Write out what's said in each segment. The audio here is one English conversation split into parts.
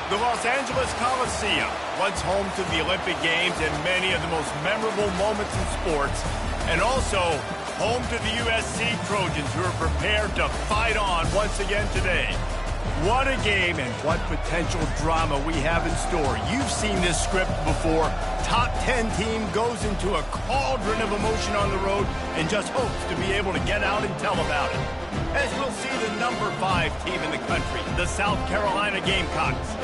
The Los Angeles Coliseum, once home to the Olympic Games and many of the most memorable moments in sports, and also home to the USC Trojans, who are prepared to fight on once again today. What a game and what potential drama we have in store. You've seen this script before. Top 10 team goes into a cauldron of emotion on the road and just hopes to be able to get out and tell about it. As we'll see the number 5 team in the country, the South Carolina Gamecocks,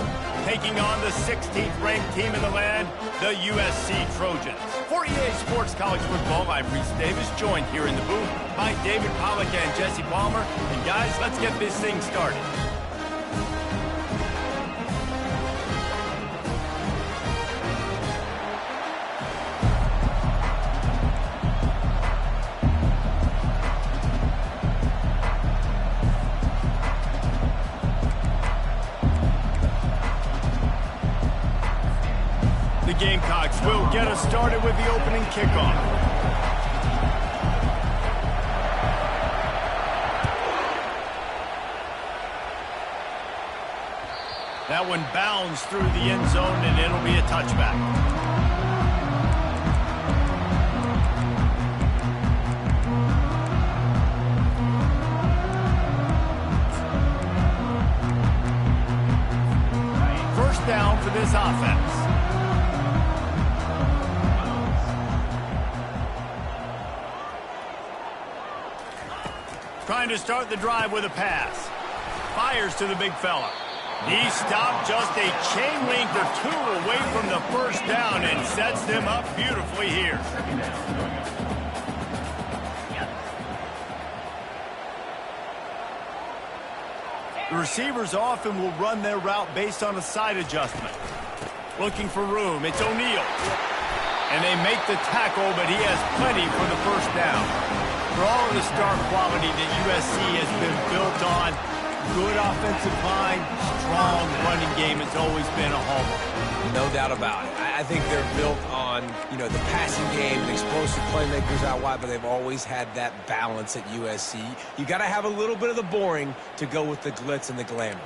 taking on the 16th ranked team in the land, the USC Trojans. For EA Sports College Football, I'm Reese Davis, joined here in the booth by David Pollack and Jesse Palmer. And guys, let's get this thing started. The Gamecocks will get us started with the opening kickoff. That one bounds through the end zone, and it'll be a touchback. First down for this offense. Trying to start the drive with a pass. Fires to the big fella. He stopped just a chain length or two away from the first down and sets them up beautifully here. The receivers often will run their route based on a side adjustment. Looking for room, it's O'Neal. And they make the tackle, but he has plenty for the first down. For all of the star quality that USC has been built on, good offensive line, strong running game has always been a hallmark. No doubt about it. I think they're built on, the passing game, the explosive playmakers out wide, but they've always had that balance at USC. You got to have a little bit of the boring to go with the glitz and the glamour.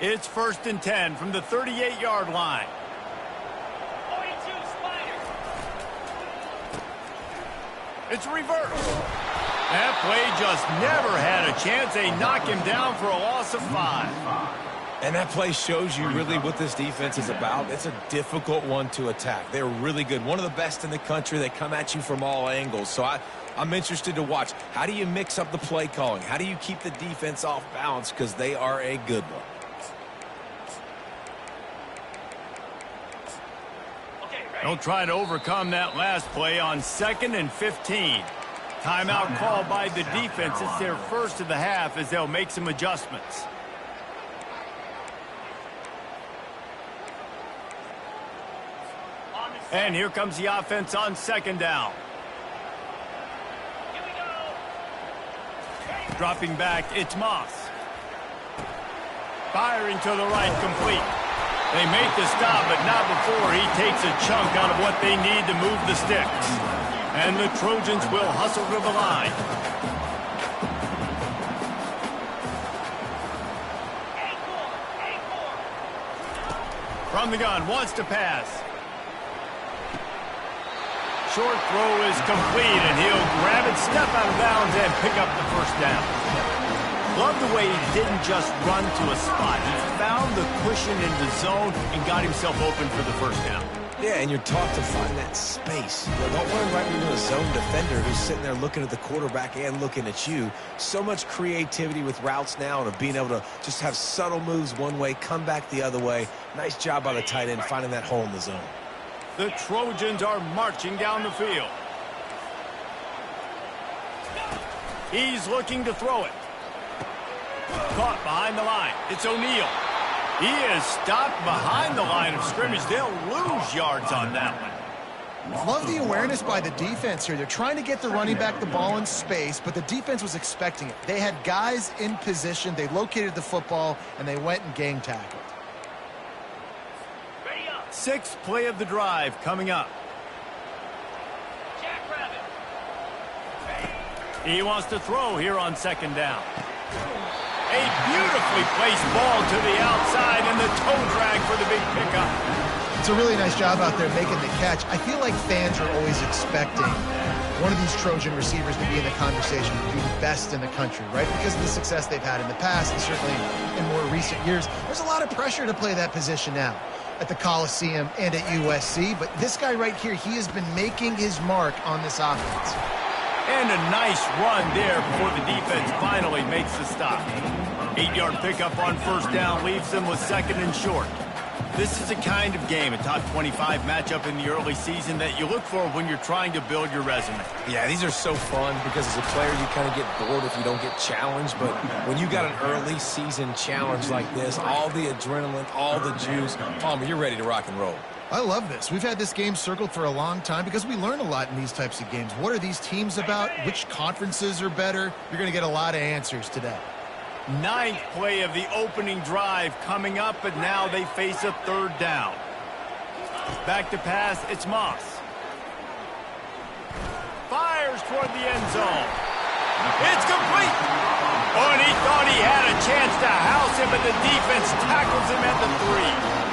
It's 1st and 10 from the 38-yard line. It's reversed. That play just never had a chance. They knock him down for a loss of 5. And that play shows you really what this defense is about. It's a difficult one to attack. They're really good. One of the best in the country. They come at you from all angles. So I'm interested to watch. How do you mix up the play calling? How do you keep the defense off balance? Because they are a good one. They'll try to overcome that last play on 2nd and 15. Timeout called by the defense. It's their first of the half as they'll make some adjustments. And here comes the offense on 2nd down. Dropping back, it's Moss. Firing to the right, complete. They make the stop, but not before he takes a chunk out of what they need to move the sticks. And the Trojans will hustle to the line. From the gun, wants to pass. Short throw is complete, and he'll grab it, step out of bounds, and pick up the first down. Love the way he didn't just run to a spot. He found the cushion in the zone and got himself open for the first down. Yeah, and you're taught to find that space. Don't run right into a zone defender who's sitting there looking at the quarterback and looking at you. So much creativity with routes now and of being able to just have subtle moves one way, come back the other way. Nice job by the tight end finding that hole in the zone. The Trojans are marching down the field. He's looking to throw it. Caught behind the line. It's O'Neal. He is stopped behind the line of scrimmage. They'll lose yards on that one. Love the awareness by the defense here. They're trying to get the running back the ball in space, but the defense was expecting it. They had guys in position. They located the football, and they went and gang tackled. 6th play of the drive coming up. He wants to throw here on 2nd down. A beautifully placed ball to the outside and the toe drag for the big pickup. It's a really nice job out there making the catch. I feel like fans are always expecting one of these Trojan receivers to be in the conversation to be the best in the country, right? Because of the success they've had in the past and certainly in more recent years. There's a lot of pressure to play that position now at the Coliseum and at USC. But this guy right here, he has been making his mark on this offense. And a nice run there before the defense finally makes the stop. 8-yard pickup on first down leaves them with second and short. This is the kind of game, a top 25 matchup in the early season, that you look for when you're trying to build your resume. Yeah, these are so fun because as a player you kind of get bored if you don't get challenged. But when you got an early season challenge like this, all the adrenaline, all the juice, Palmer, you're ready to rock and roll. I love this. We've had this game circled for a long time because we learn a lot in these types of games. What are these teams about? Which conferences are better? You're going to get a lot of answers today. 9th play of the opening drive coming up, but now they face a third down. Back to pass, it's Moss. Fires toward the end zone. It's complete. Oh, and he thought he had a chance to house him, but the defense tackles him at the 3.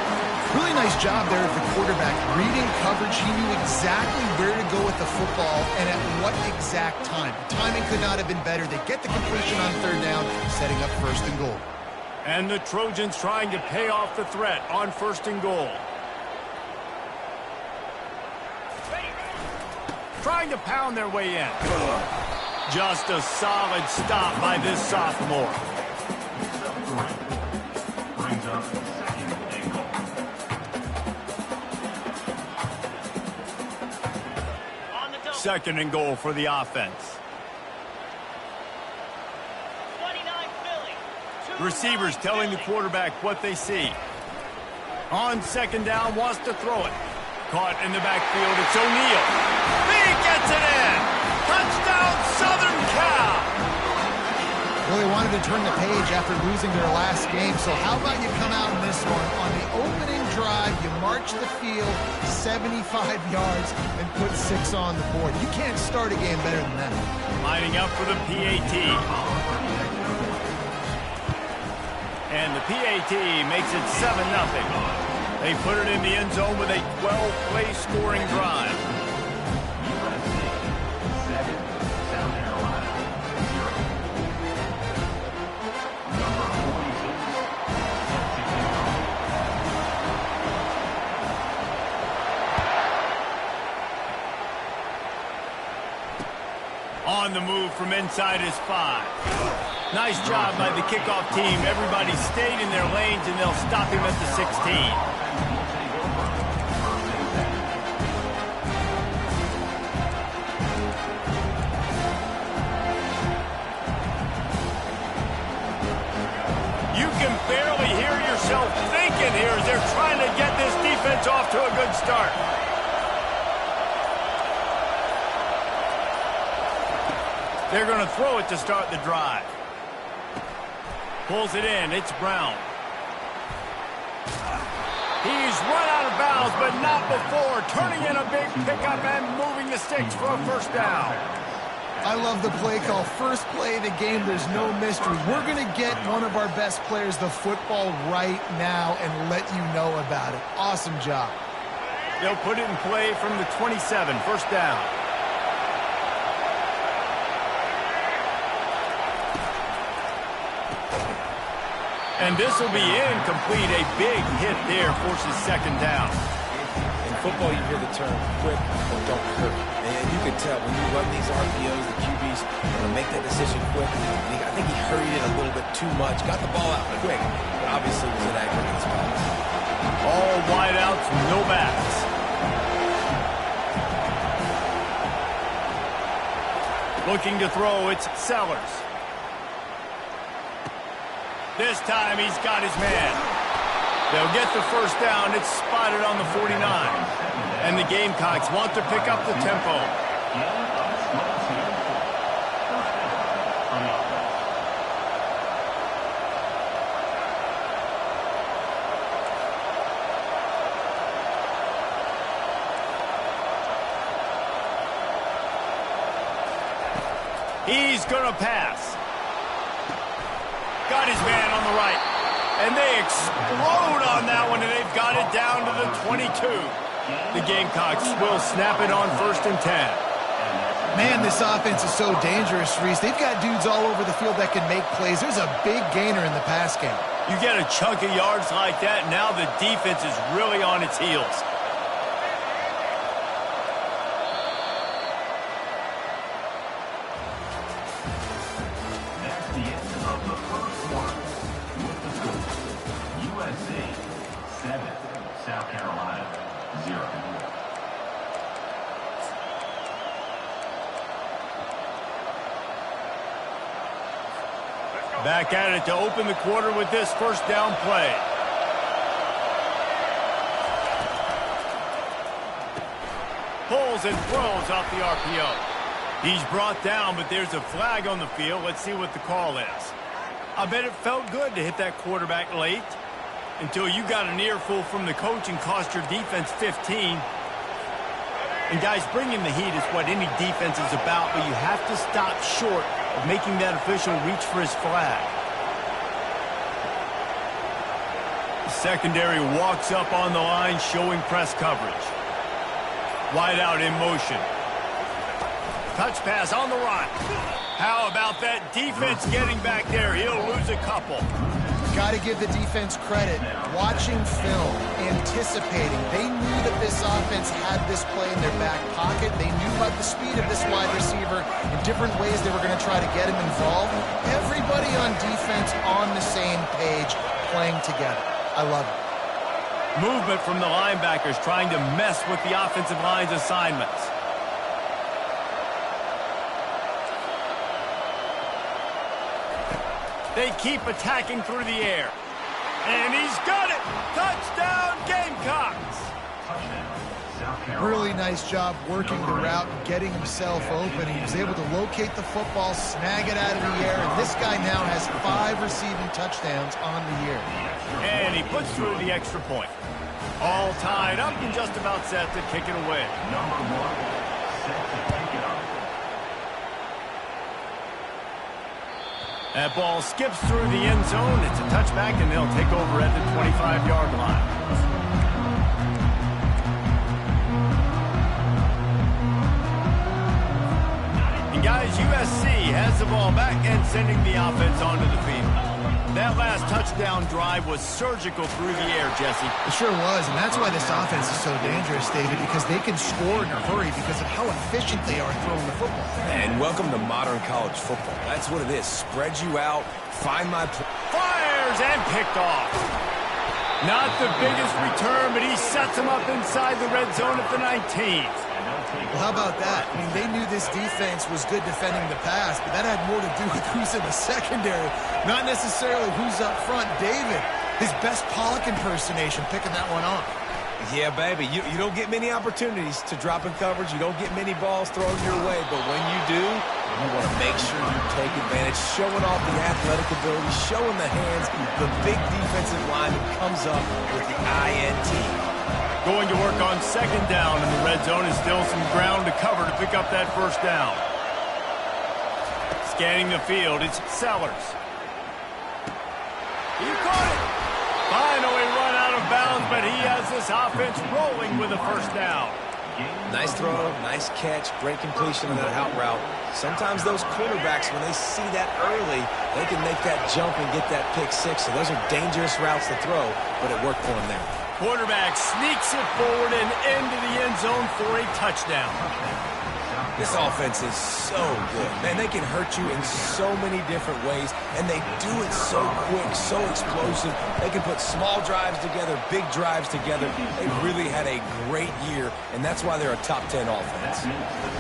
Really nice job there of the quarterback. Reading coverage, he knew exactly where to go with the football and at what exact time. The timing could not have been better. They get the completion on third down, setting up first and goal. And the Trojans trying to pay off the threat on first and goal. Trying to pound their way in. Just a solid stop by this sophomore. Second and goal for the offense. Receivers telling the quarterback what they see. On second down, wants to throw it. Caught in the backfield, it's O'Neal. He gets it in! Touchdown, Southern Cal! Well, they wanted to turn the page after losing their last game, so how about you come out in this one? On the opening drive, you march the field 75 yards and put 6 on the board. You can't start a game better than that. Lining up for the PAT. And the PAT makes it 7-0. They put it in the end zone with a 12-play scoring drive. On the move from inside his 5. Nice job by the kickoff team. Everybody stayed in their lanes, and they'll stop him at the 16. You can barely hear yourself thinking here as they're trying to get this defense off to a good start. They're going to throw it to start the drive. Pulls it in. It's Brown. He's run out of bounds, but not before. Turning in a big pickup and moving the sticks for a first down. I love the play call. First play of the game, there's no mystery. We're going to get one of our best players the football right now and let you know about it. Awesome job. They'll put it in play from the 27. First down. And this will be incomplete. A big hit there forces second down. In football, you hear the term quick or don't hurt. And you can tell when you run these RPOs, the QBs are going to make that decision quick. And I think he hurried it a little bit too much. Got the ball out quick, but obviously was inaccurate in his pass. All wideouts, no backs. Looking to throw, it's Sellers. This time he's got his man. They'll get the first down. It's spotted on the 49. And the Gamecocks want to pick up the tempo. He's going to pass. Got his man on the right. And they explode on that one, and they've got it down to the 22. The Gamecocks will snap it on 1st and 10. Man, this offense is so dangerous, Reese. They've got dudes all over the field that can make plays. There's a big gainer in the pass game. You get a chunk of yards like that, now the defense is really on its heels. That's the end of the first quarter. With the score, USC 7, South Carolina 0. Back at it to open the quarter with this first down play. Pulls and throws off the RPO. He's brought down, but there's a flag on the field. Let's see what the call is. I bet it felt good to hit that quarterback late until you got an earful from the coach and cost your defense 15. And guys, bringing the heat is what any defense is about, but you have to stop short of making that official reach for his flag. The secondary walks up on the line, showing press coverage. Wide out in motion. Touch pass on the run. How about that defense getting back there? He'll lose a couple. Got to give the defense credit. Watching film, anticipating. They knew that this offense had this play in their back pocket. They knew about the speed of this wide receiver in different ways they were going to try to get him involved. Everybody on defense on the same page, playing together. I love it. Movement from the linebackers trying to mess with the offensive line's assignments. They keep attacking through the air. And he's got it! Touchdown, Gamecocks! Really nice job working the route and getting himself open. He was able to locate the football, snag it out of the air, and this guy now has 5 receiving touchdowns on the year. And he puts through the extra point. All tied up and just about set to kick it away. Number 1, set to kick it off. That ball skips through the end zone. It's a touchback, and they'll take over at the 25-yard line. And guys, USC has the ball back and sending the offense onto the field. That last touchdown drive was surgical through the air, Jesse. It sure was, and that's why this offense is so dangerous, David, because they can score in a hurry because of how efficient they are throwing the football. And welcome to modern college football. That's what it is. Spread you out, find my... Fires and picked off. Not the biggest return, but he sets him up inside the red zone at the 19th. Well, how about that? I mean, they knew this defense was good defending the pass, but that had more to do with who's in the secondary, not necessarily who's up front. David, his best Pollock impersonation, picking that one off. Yeah, baby, you don't get many opportunities to drop in coverage. You don't get many balls thrown your way, but when you do, you want to make sure you take advantage, showing off the athletic ability, showing the hands, the big defensive line that comes up with the INT. Going to work on second down, and the red zone is still some ground to cover to pick up that first down. Scanning the field, it's Sellers. He caught it. Finally run out of bounds, but he has this offense rolling with a first down. Nice throw, nice catch, great completion of that out route. Sometimes those quarterbacks, when they see that early, they can make that jump and get that pick six. So those are dangerous routes to throw, but it worked for him there. Quarterback sneaks it forward and into the end zone for a touchdown. This offense is so good. Man, they can hurt you in so many different ways, and they do it so quick, so explosive. They can put small drives together, big drives together. They've really had a great year, and that's why they're a top 10 offense.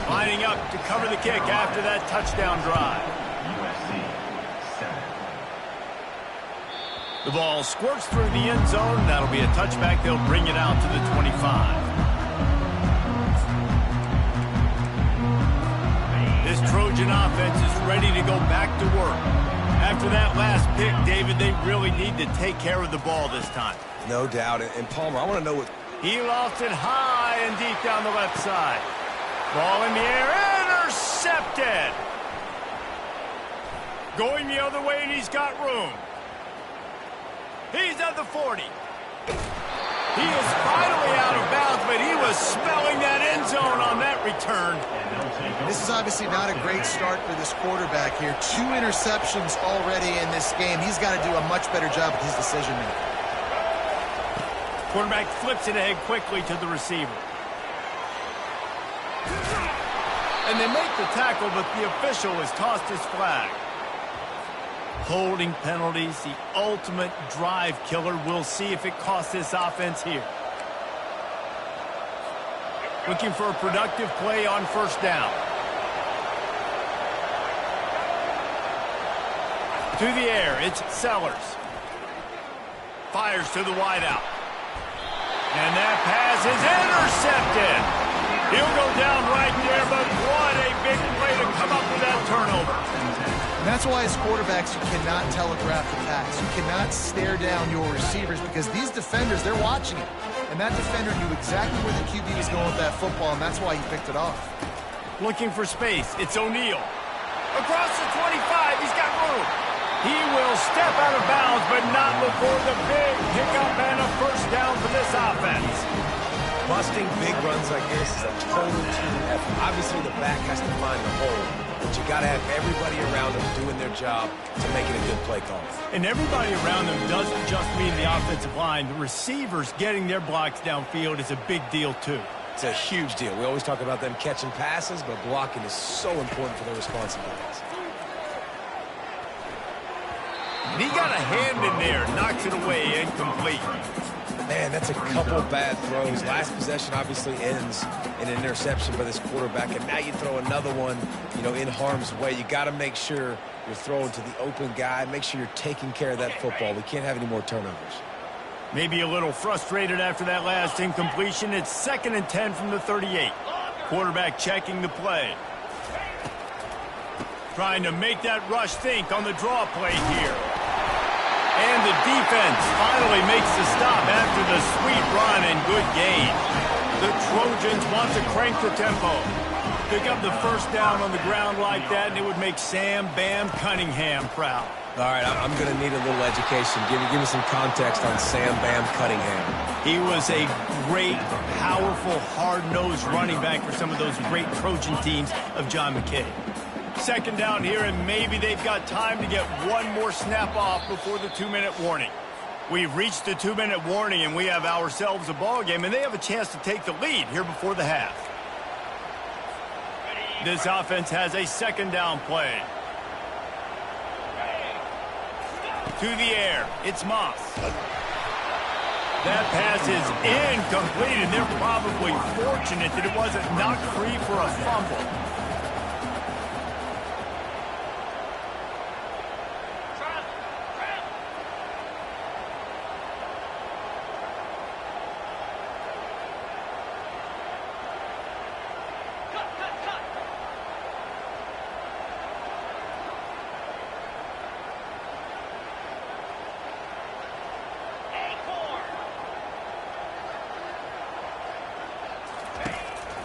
Lining up to cover the kick after that touchdown drive. The ball squirts through the end zone. That'll be a touchback. They'll bring it out to the 25. This Trojan offense is ready to go back to work. After that last pick, David, they really need to take care of the ball this time. No doubt. And Palmer, I want to know what... He lost it high and deep down the left side. Ball in the air, intercepted. Going the other way, and he's got room. He's at the 40. He is finally out of bounds, but he was smelling that end zone on that return. This is obviously not a great start for this quarterback here. 2 interceptions already in this game. He's got to do a much better job with his decision-making. Quarterback flips it ahead quickly to the receiver. And they make the tackle, but the official has tossed his flag. Holding penalties, the ultimate drive killer. We'll see if it costs this offense here. Looking for a productive play on first down. To the air, it's Sellers. Fires to the wideout. And that pass is intercepted. He'll go down right there, but what a big play to come up with that turnover. And that's why as quarterbacks you cannot telegraph attacks. You cannot stare down your receivers because these defenders, they're watching it. And that defender knew exactly where the QB was going with that football, and that's why he picked it off. Looking for space. It's O'Neal. Across the 25, he's got room. He will step out of bounds, but not before the big pickup and a first down for this offense. Busting big runs like this is a total team effort. Obviously, the back has to find the hole, but you got to have everybody around them doing their job to make it a good play call. And everybody around them doesn't just mean the offensive line. The receivers getting their blocks downfield is a big deal, too. It's a huge deal. We always talk about them catching passes, but blocking is so important for their responsibilities. And he got a hand in there, knocks it away, incomplete. Man, that's a couple bad throws. Last possession obviously ends in an interception by this quarterback, and now you throw another one, in harm's way. You got to make sure you're throwing to the open guy. Make sure you're taking care of that football. We can't have any more turnovers. Maybe a little frustrated after that last incompletion. It's 2nd and 10 from the 38. Quarterback checking the play. Trying to make that rush think on the draw play here. And the defense finally makes the stop after the sweet run and good gain. The Trojans want to crank the tempo. Pick up the first down on the ground like that, and it would make Sam Bam Cunningham proud. All right, I'm going to need a little education. Give me some context on Sam Bam Cunningham. He was a great, powerful, hard-nosed running back for some of those great Trojan teams of John McKay. 2nd down here, and maybe they've got time to get one more snap off before the 2-minute warning. We've reached the 2-minute warning, and we have ourselves a ball game, and they have a chance to take the lead here before the half. This offense has a 2nd down play. To the air, it's Moss. That pass is incomplete, and they're probably fortunate that it wasn't knocked free for a fumble.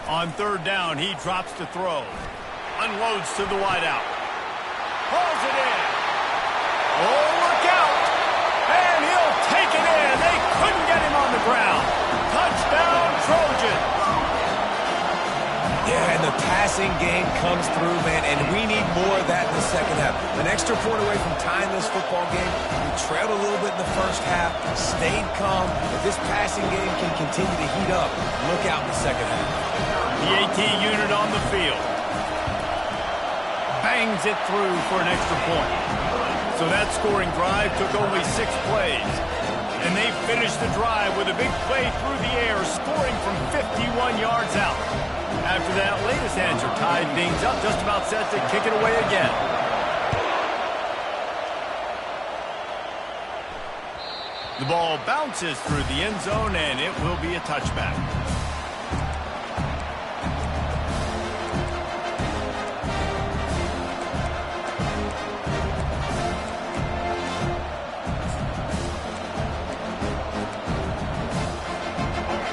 On 3rd down, he drops to throw. Unloads to the wideout. Pulls it in. Oh, look out. And he'll take it in. They couldn't get him on the ground. Touchdown, Trojans. Yeah, and the passing game comes through, man, and we need more of that in the 2nd half. An extra point away from tying this football game. We trailed a little bit in the 1st half, stayed calm. If this passing game can continue to heat up, look out in the 2nd half. The AT unit on the field. Bangs it through for an extra point. So that scoring drive took only 6 plays. And they finished the drive with a big play through the air, scoring from 51 yards out. After that, latest hands are tied things up, just about set to kick it away again. The ball bounces through the end zone, and it will be a touchback.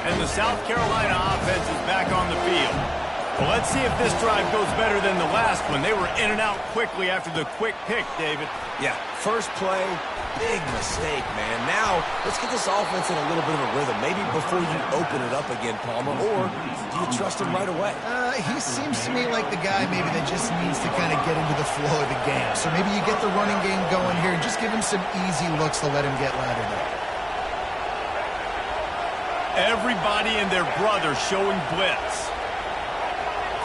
And the South Carolina offense is back on the field. Well, let's see if this drive goes better than the last one. They were in and out quickly after the quick pick, David. Yeah, first play, big mistake, man. Now, let's get this offense in a little bit of a rhythm. Maybe before you open it up again, Palmer, or do you trust him right away? He seems to me like the guy maybe that just needs to kind of get into the flow of the game. So maybe you get the running game going here and just give him some easy looks to let him get lathered up. Everybody and their brother showing blitz.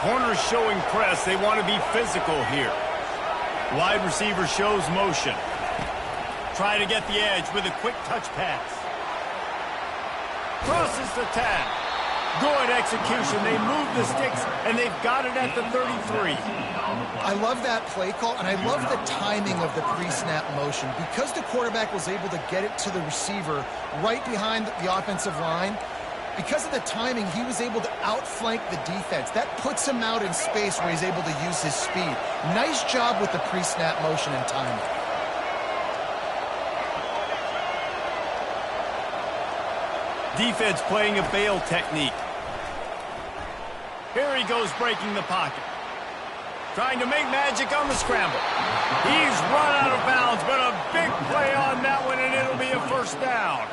Corners showing press. They want to be physical here. Wide receiver shows motion. Try to get the edge with a quick touch pass. Crosses the 10. Good execution. They move the sticks, and they've got it at the 33. I love that play call, and I love the timing of the pre-snap motion. Because the quarterback was able to get it to the receiver right behind the offensive line, because of the timing, he was able to outflank the defense. That puts him out in space where he's able to use his speed. Nice job with the pre-snap motion and timing. Defense playing a bail technique. Here he goes breaking the pocket. Trying to make magic on the scramble. He's run out of bounds, but a big play on that one, and it'll be a first down.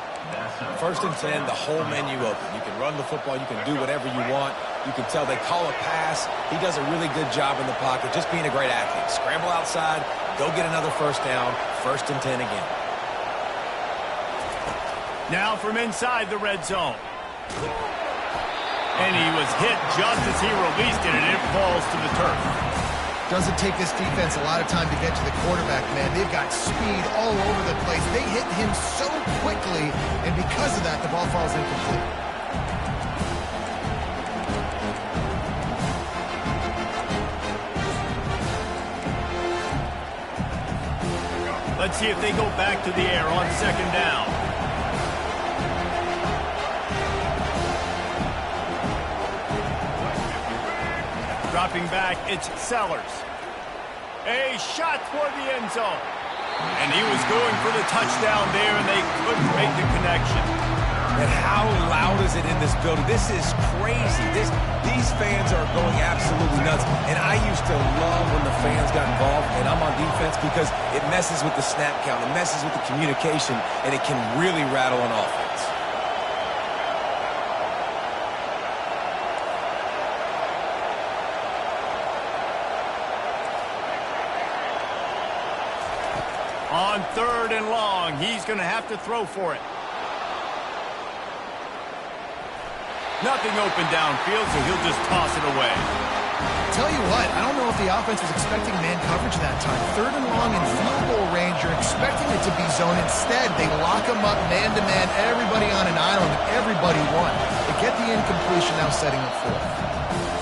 First and 10, the whole menu open. You can run the football. You can do whatever you want. You can tell they call a pass. He does a really good job in the pocket, just being a great athlete. Scramble outside, go get another first down. First and 10 again. Now from inside the red zone. And he was hit just as he released it, and it falls to the turf. Doesn't take this defense a lot of time to get to the quarterback, man. They've got speed all over the place. They hit him so quickly, and because of that, the ball falls incomplete. Let's see if they go back to the air on second down. Dropping back, it's Sellers. A shot toward the end zone. And he was going for the touchdown there, and they couldn't make the connection. And how loud is it in this building? This is crazy. These fans are going absolutely nuts. And I used to love when the fans got involved, and I'm on defense because it messes with the snap count. It messes with the communication, and it can really rattle an offense. On third and long, he's going to have to throw for it. Nothing open downfield, so he'll just toss it away. Tell you what, I don't know if the offense was expecting man coverage that time. Third and long in field goal range, you're expecting it to be zone. Instead, they lock him up man-to-man, everybody on an island, everybody won. They get the incompletion, now setting up fourth.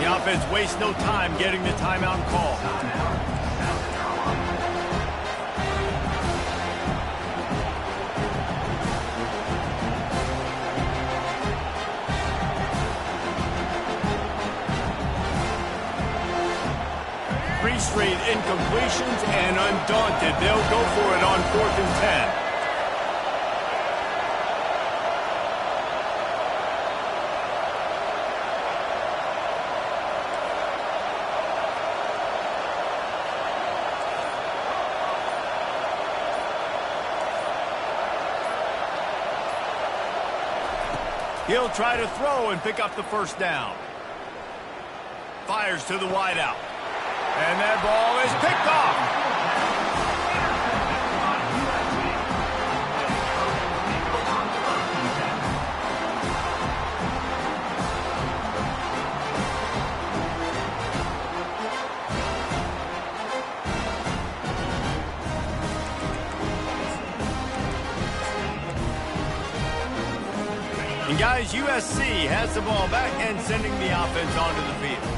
The offense wastes no time getting the timeout call. Three straight incompletions, and undaunted, they'll go for it on 4th and 10. He'll try to throw and pick up the first down. Fires to the wideout. And that ball is picked off. And guys, USC has the ball back and sending the offense onto the field.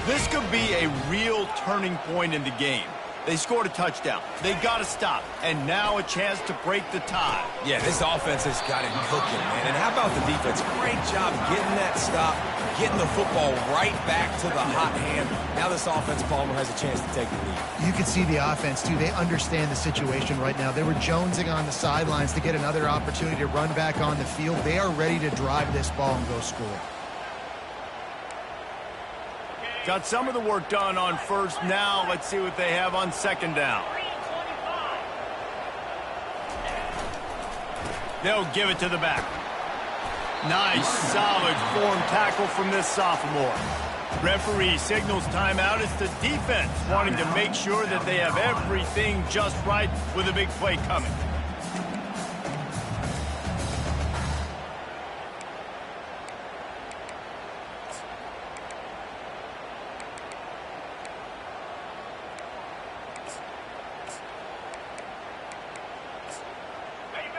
This could be a real turning point in the game. They scored a touchdown. They got to stop. And now a chance to break the tie. Yeah, this offense has got it cooking, man. And how about the defense? Great job getting that stop, getting the football right back to the hot hand. Now this offense, Palmer, has a chance to take the lead. You can see the offense, too. They understand the situation right now. They were jonesing on the sidelines to get another opportunity to run back on the field. They are ready to drive this ball and go score. Got some of the work done on first. Now let's see what they have on second down. They'll give it to the back. Nice, solid form tackle from this sophomore. Referee signals timeout. It's the defense wanting to make sure that they have everything just right with a big play coming.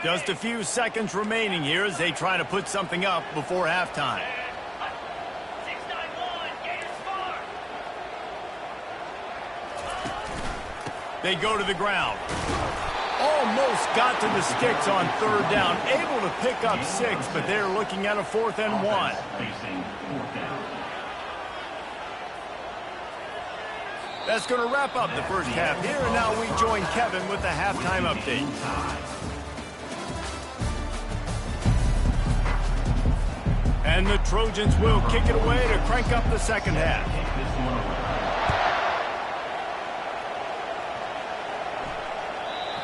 Just a few seconds remaining here as they try to put something up before halftime. They go to the ground. Almost got to the sticks on third down. Able to pick up 6, but they're looking at a 4th and 1. That's going to wrap up the first half here, and now we join Kevin with the halftime update. And the Trojans will kick it away to crank up the second half.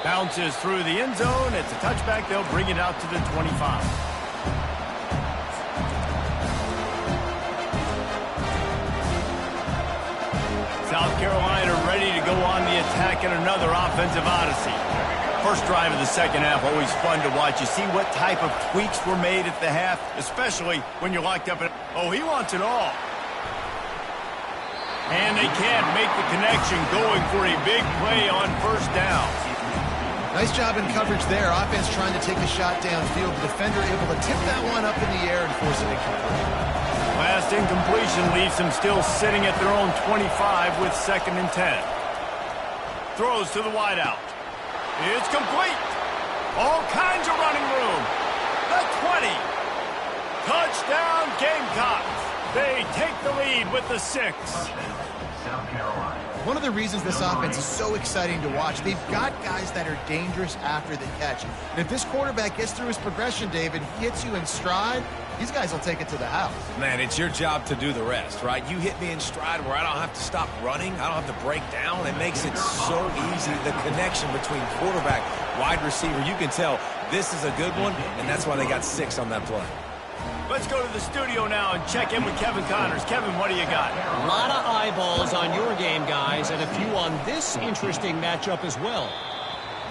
Bounces through the end zone. It's a touchback. They'll bring it out to the 25. South Carolina ready to go on the attack in another offensive odyssey. First drive of the second half, always fun to watch. You see what type of tweaks were made at the half, especially when you're locked up in... Oh, he wants it all. And they can't make the connection, going for a big play on first down. Nice job in coverage there. Offense trying to take a shot downfield. The defender able to tip that one up in the air and force it incomplete. Last incompletion leaves them still sitting at their own 25 with 2nd and 10. Throws to the wideout. It's complete. All kinds of running room. The 20. Touchdown Gamecocks. They take the lead with the 6. South Carolina. One of the reasons this offense is so exciting to watch, they've got guys that are dangerous after the catch. And if this quarterback gets through his progression, David, he hits you in stride, these guys will take it to the house. Man, it's your job to do the rest, right? You hit me in stride where I don't have to stop running. I don't have to break down. It makes it so easy. The connection between quarterback, wide receiver, you can tell this is a good one, and that's why they got 6 on that play. Let's go to the studio now and check in with Kevin Connors. Kevin, what do you got? A lot of eyeballs on your game, guys, and a few on this interesting matchup as well.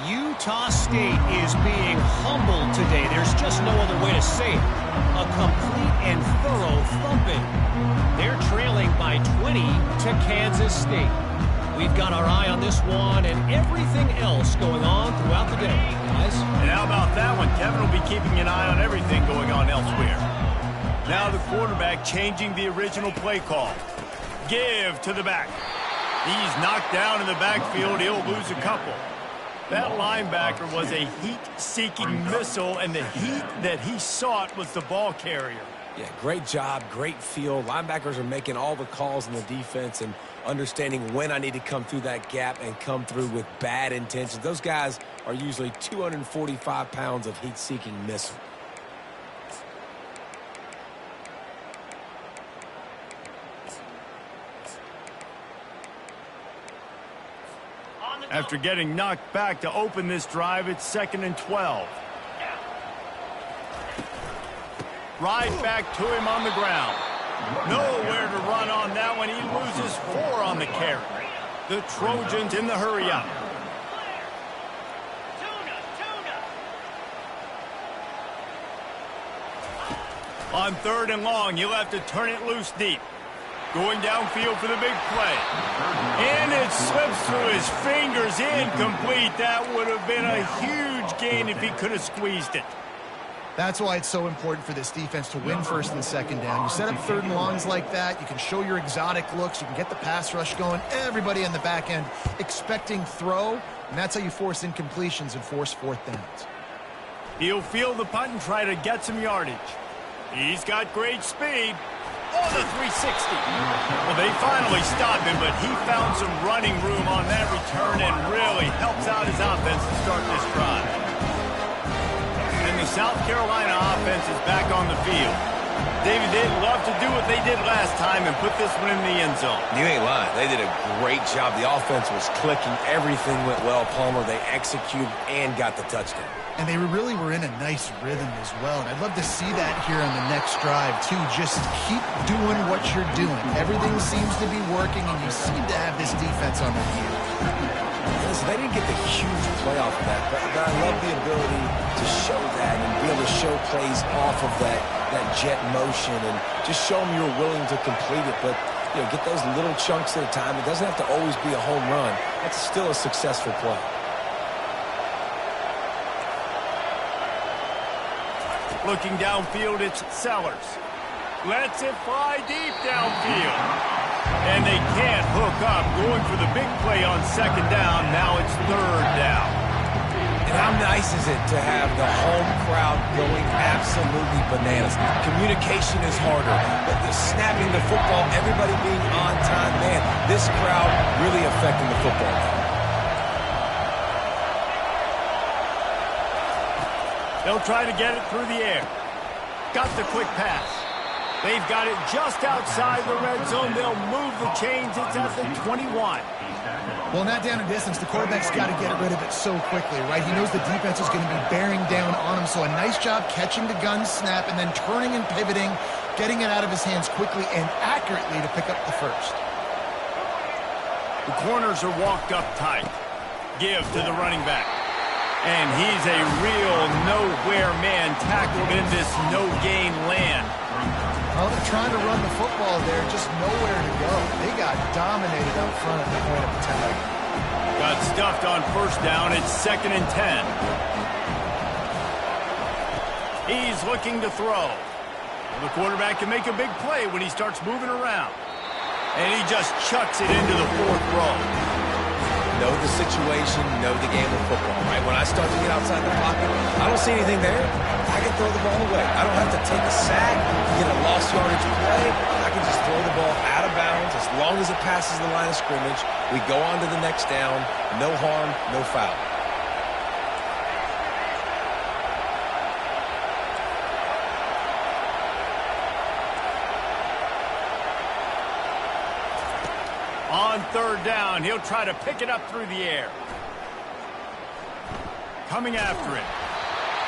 Utah State is being humbled today. There's just no other way to say it. A complete and thorough thumping. They're trailing by 20 to Kansas State. We've got our eye on this one and everything else going on throughout the day, guys. And how about that one? Kevin will be keeping an eye on everything going on elsewhere. Now the quarterback changing the original play call. Give to the back. He's knocked down in the backfield. He'll lose a couple. That linebacker was a heat-seeking missile, and the heat that he sought was the ball carrier. Yeah, great job, great feel. Linebackers are making all the calls in the defense and understanding when I need to come through that gap and come through with bad intentions. Those guys are usually 245 pounds of heat-seeking missile. After getting knocked back to open this drive, it's 2nd and 12. Right back to him on the ground. Nowhere to run on that one. He loses 4 on the carry. The Trojans in the hurry-up. On 3rd and long, he'll have to turn it loose deep. Going downfield for the big play. And it slips through his fingers, incomplete. That would have been a huge gain if he could have squeezed it. That's why it's so important for this defense to win 1st and 2nd down. You set up 3rd and longs like that, you can show your exotic looks, you can get the pass rush going, everybody on the back end expecting throw, and that's how you force incompletions and force 4th downs. He'll field the punt and try to get some yardage. He's got great speed. Oh, the 360. Well, they finally stopped him, but he found some running room on that return and really helps out his offense to start this drive. And the South Carolina offense is back on the field. David, they'd love to do what they did last time and put this one in the end zone. You ain't lying. They did a great job. The offense was clicking. Everything went well, Palmer. They executed and got the touchdown. And they really were in a nice rhythm as well. And I'd love to see that here on the next drive, too. Just keep doing what you're doing. Everything seems to be working, and you seem to have this defense on their heels. Listen, they didn't get the huge play off of that, but I love the ability to show that and be able to show plays off of that jet motion and just show them you're willing to complete it. But, you know, get those little chunks at a time. It doesn't have to always be a home run. That's still a successful play. Looking downfield, it's Sellers. Lets it fly deep downfield. And they can't hook up. Going for the big play on second down. Now it's third down. And how nice is it to have the home crowd going absolutely bananas? Communication is harder, but the snapping the football, everybody being on time, man, this crowd really affecting the football game. They'll try to get it through the air. Got the quick pass. They've got it just outside the red zone. They'll move the chains. It's at the 21. Well, not down in distance. The quarterback's got to get rid of it so quickly, right? He knows the defense is going to be bearing down on him. So a nice job catching the gun snap and then turning and pivoting, getting it out of his hands quickly and accurately to pick up the first. The corners are walked up tight. Give to the running back. And he's a real nowhere man tackled in this no-gain land. Well, they're trying to run the football there, just nowhere to go. They got dominated out front at the point of attack. Got stuffed on first down. It's 2nd and 10. He's looking to throw. The quarterback can make a big play when he starts moving around. And he just chucks it into the 4th row. Know the situation, know the game of football, right? When I start to get outside the pocket, I don't see anything there. I can throw the ball away. I don't have to take a sack, get a lost yardage play. I can just throw the ball out of bounds as long as it passes the line of scrimmage. We go on to the next down. No harm, no foul. On third down, he'll try to pick it up through the air. Coming after it.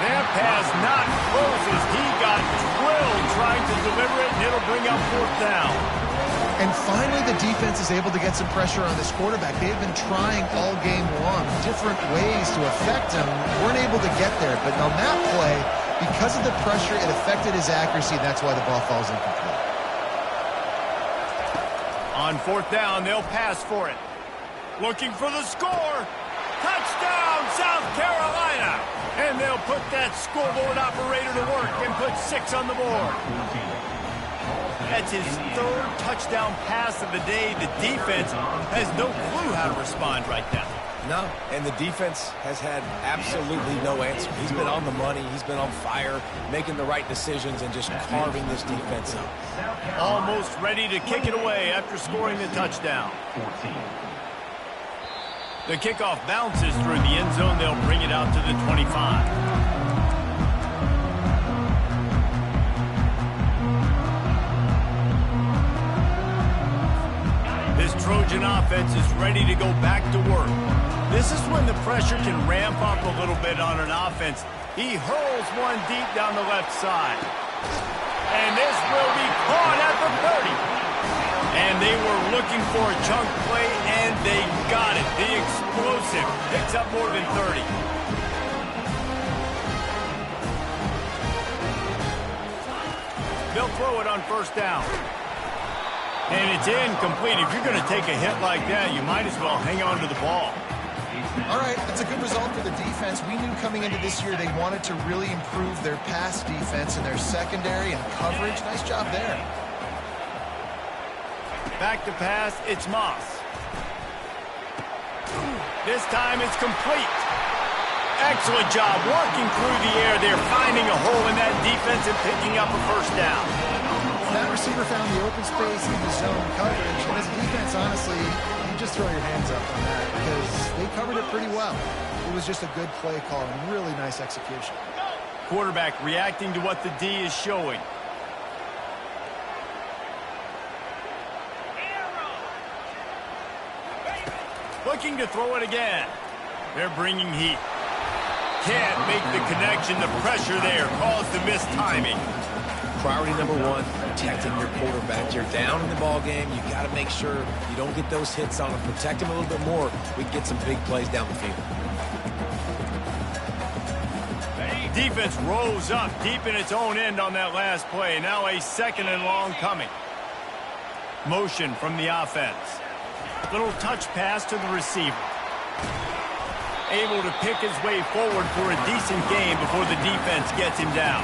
That pass not close as he got drilled trying to deliver it, and it'll bring up 4th down. And finally, the defense is able to get some pressure on this quarterback. They've been trying all game long, different ways to affect him. Weren't able to get there, but on that play, because of the pressure, it affected his accuracy. That's why the ball falls incomplete. On 4th down, they'll pass for it. Looking for the score. Touchdown, South Carolina. And they'll put that scoreboard operator to work and put 6 on the board. That's his 3rd touchdown pass of the day. The defense has no clue how to respond right now. No, and the defense has had absolutely no answer. He's been on the money. He's been on fire, making the right decisions and just carving this defense up. Almost ready to kick it away after scoring the touchdown. The kickoff bounces through the end zone. They'll bring it out to the 25. This Trojan offense is ready to go back to work. This is when the pressure can ramp up a little bit on an offense. He hurls one deep down the left side. And this will be caught at the 30. And they were looking for a chunk play, and they got it. The explosive picks up more than 30. They'll throw it on first down. And it's incomplete. If you're going to take a hit like that, you might as well hang on to the ball. All right, that's a good result for the defense. We knew coming into this year they wanted to really improve their pass defense and their secondary and coverage. Nice job there. Back to pass, it's Moss. This time it's complete. Excellent job working through the air. They're finding a hole in that defense and picking up a first down. That receiver found the open space in the zone coverage. And as a defense, honestly, you just throw your hands up on that because they covered it pretty well. It was just a good play call and really nice execution. Quarterback reacting to what the D is showing. Looking to throw it again. They're bringing heat. Can't make the connection. The pressure there caused the missed timing. Priority number one, protecting your quarterback. You're down in the ball game. You got to make sure you don't get those hits on him. Protect him a little bit more. We can get some big plays down the field. Defense rose up deep in its own end on that last play. Now a 2nd and long coming. Motion from the offense. Little touch pass to the receiver. Able to pick his way forward for a decent gain before the defense gets him down.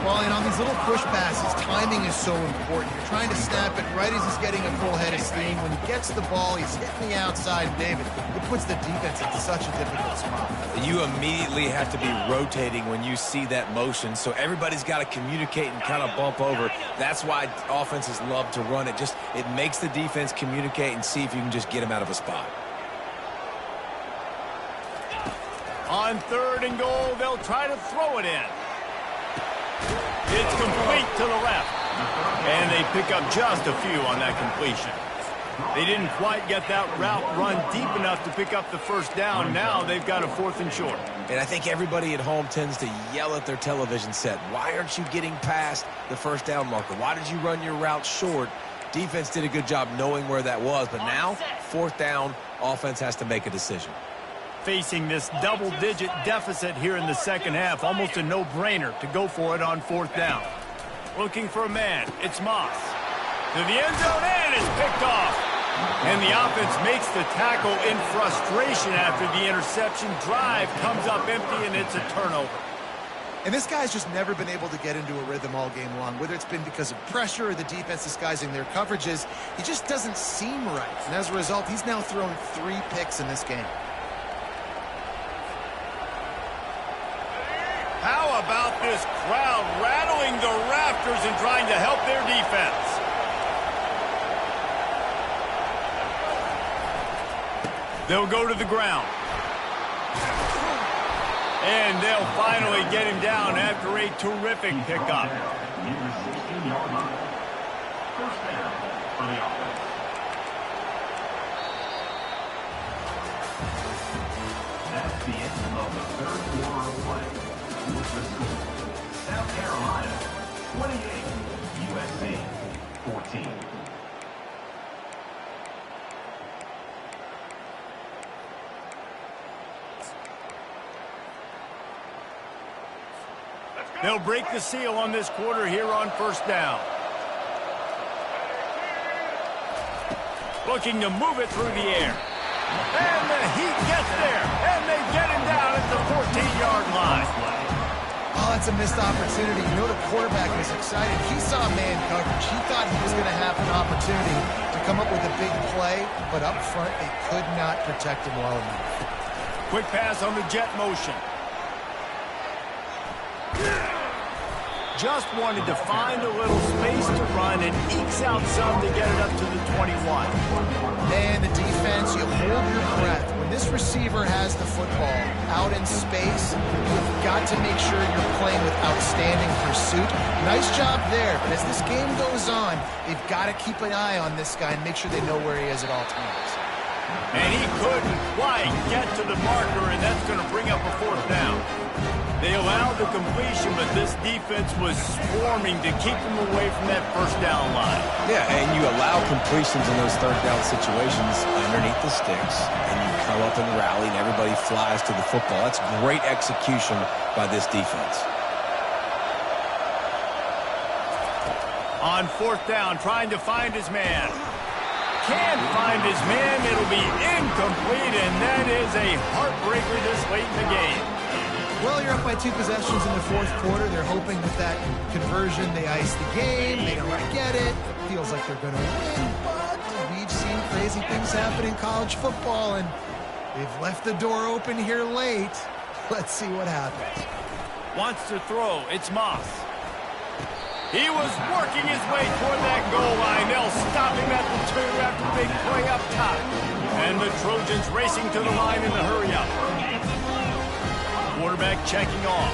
Well, and on these little push passes, timing is so important. You're trying to snap it right as he's getting a full head of steam. When he gets the ball, he's hitting the outside, David. It puts the defense into such a difficult spot. You immediately have to be rotating when you see that motion, so everybody's got to communicate and kind of bump over. That's why offenses love to run it. It makes the defense communicate and see if you can just get him out of a spot. On 3rd and goal, they'll try to throw it in. It's complete to the left. And they pick up just a few on that completion. They didn't quite get that route run deep enough to pick up the first down. Now they've got a 4th and short. And I think everybody at home tends to yell at their television set. Why aren't you getting past the first down marker? Why did you run your route short? Defense did a good job knowing where that was. But now, 4th down, offense has to make a decision. Facing this double-digit deficit here in the second half, almost a no-brainer to go for it on 4th down. Looking for a man, it's Moss. To the end zone, and it's picked off. And the offense makes the tackle in frustration after the interception. Drive comes up empty, and it's a turnover. And this guy's just never been able to get into a rhythm all game long, whether it's been because of pressure or the defense disguising their coverages. He just doesn't seem right. And as a result, he's now thrown 3 picks in this game. How about this crowd rattling the rafters and trying to help their defense? They'll go to the ground. And they'll finally get him down after a terrific pickup. First down for the offense. That's the end of the 3rd quarter of play. With the score, South Carolina 28, USC 14. They'll break the seal on this quarter here on 1st down. Looking to move it through the air. And the Heat gets there. And they get him down at the 14-yard line. Oh, it's a missed opportunity. You know the quarterback was excited. He saw man coverage. He thought he was going to have an opportunity to come up with a big play, but up front, they could not protect him well enough. Quick pass on the jet motion. Just wanted to find a little space to run and ekes out some to get it up to the 21. Man, the defense, you hold your breath. When this receiver has the football out in space, you've got to make sure you're playing with outstanding pursuit. Nice job there, but as this game goes on, they've got to keep an eye on this guy and make sure they know where he is at all times. And he couldn't quite get to the marker, and that's going to bring up a 4th down. They allowed the completion, but this defense was swarming to keep them away from that 1st down line. Yeah, and you allow completions in those 3rd down situations underneath the sticks, and you come up and rally, and everybody flies to the football. That's great execution by this defense. On 4th down, trying to find his man. Can't find his man. It'll be incomplete, and that is a heartbreaker this late in the game. Well, you're up by 2 possessions in the 4th quarter. They're hoping with that conversion they ice the game. They don't get it. Feels like they're going to win, but we've seen crazy things happen in college football, and they've left the door open here late. Let's see what happens. Wants to throw. It's Moss. He was working his way toward that goal line. They'll stop him at the 2 after a big play up top. And the Trojans racing to the line in the hurry-up. Quarterback checking off.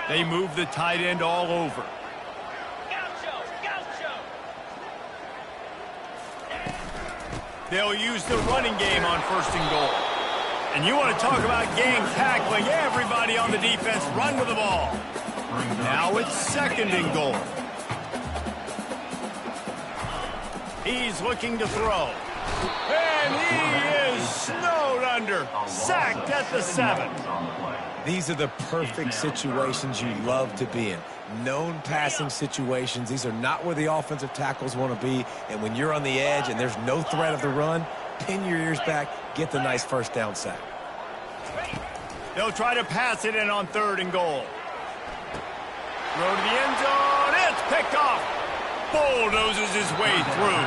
They move the tight end all over. They'll use the running game on 1st and goal. And you want to talk about gang tackling. Everybody on the defense run with the ball. Now it's 2nd and goal. He's looking to throw. And he is snowed under. Sacked at the 7. These are the perfect situations you love to be in. Known passing situations. These are not where the offensive tackles want to be. And when you're on the edge and there's no threat of the run, pin your ears back, get the nice 1st down sack. They'll try to pass it in on 3rd and goal. Throw to the end zone. It's picked off. Bulldozes his way through.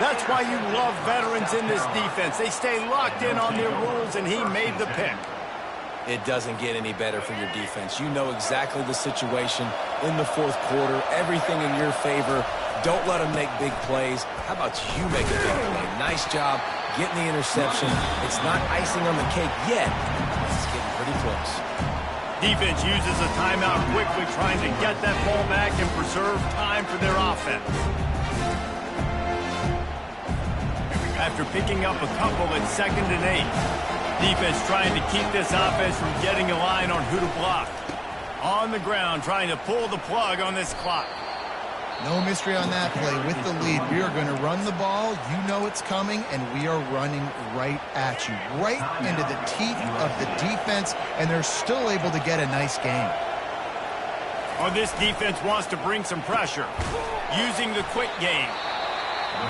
That's why you love veterans in this defense. They stay locked in on their rules, and he made the pick. It doesn't get any better for your defense. You know exactly the situation in the 4th quarter. Everything in your favor. Don't let them make big plays. How about you make a big play? Nice job getting the interception. It's not icing on the cake yet. It's getting pretty close. Defense uses a timeout quickly, trying to get that ball back and preserve time for their offense. After picking up a couple at 2nd and 8. Defense trying to keep this offense from getting a line on who to block. On the ground, trying to pull the plug on this clock. No mystery on that play. With the lead, we are going to run the ball. You know it's coming, and we are running right at you. Right into the teeth of the defense, and they're still able to get a nice game. Oh, this defense wants to bring some pressure. Using the quick game.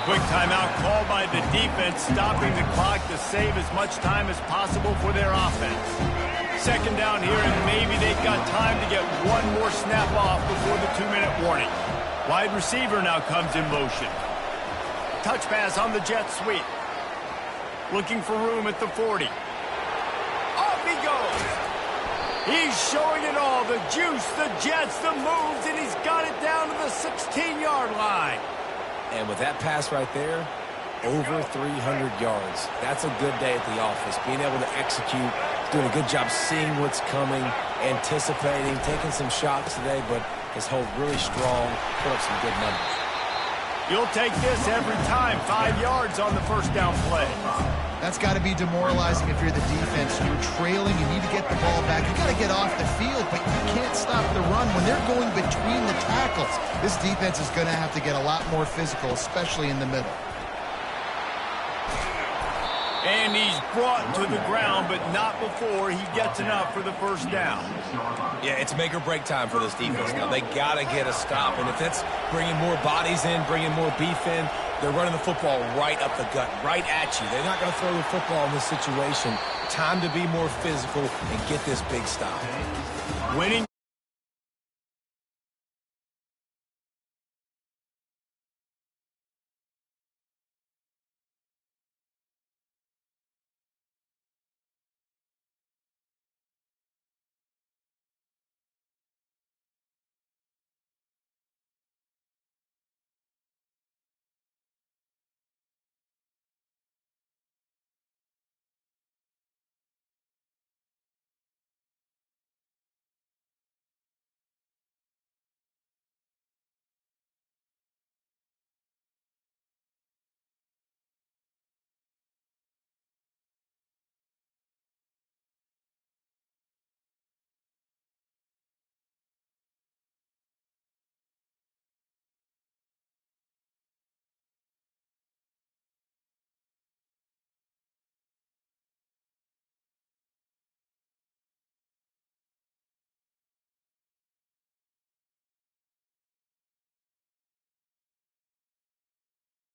Quick timeout called by the defense, stopping the clock to save as much time as possible for their offense. 2nd down here, and maybe they've got time to get one more snap off before the 2-minute warning. Wide receiver now comes in motion. Touch pass on the jet sweep. Looking for room at the 40. Off he goes. He's showing it all. The juice, the jets, the moves, and he's got it down to the 16-yard line. And with that pass right there, over 300 yards. That's a good day at the office. Being able to execute, doing a good job seeing what's coming, anticipating, taking some shots today, but his hold really strong, put up some good numbers. You'll take this every time. 5 yards on the 1st down play. That's got to be demoralizing if you're the defense. You're trailing, you need to get the ball back. You got to get off the field, but you can't stop the run when they're going between the tackles. This defense is going to have to get a lot more physical, especially in the middle. And he's brought to the ground, but not before he gets enough for the 1st down. Yeah, it's make or break time for this defense now. They got to get a stop, and if that's bringing more bodies in, bringing more beef in, they're running the football right up the gut, right at you. They're not going to throw the football in this situation. Time to be more physical and get this big stop. Winning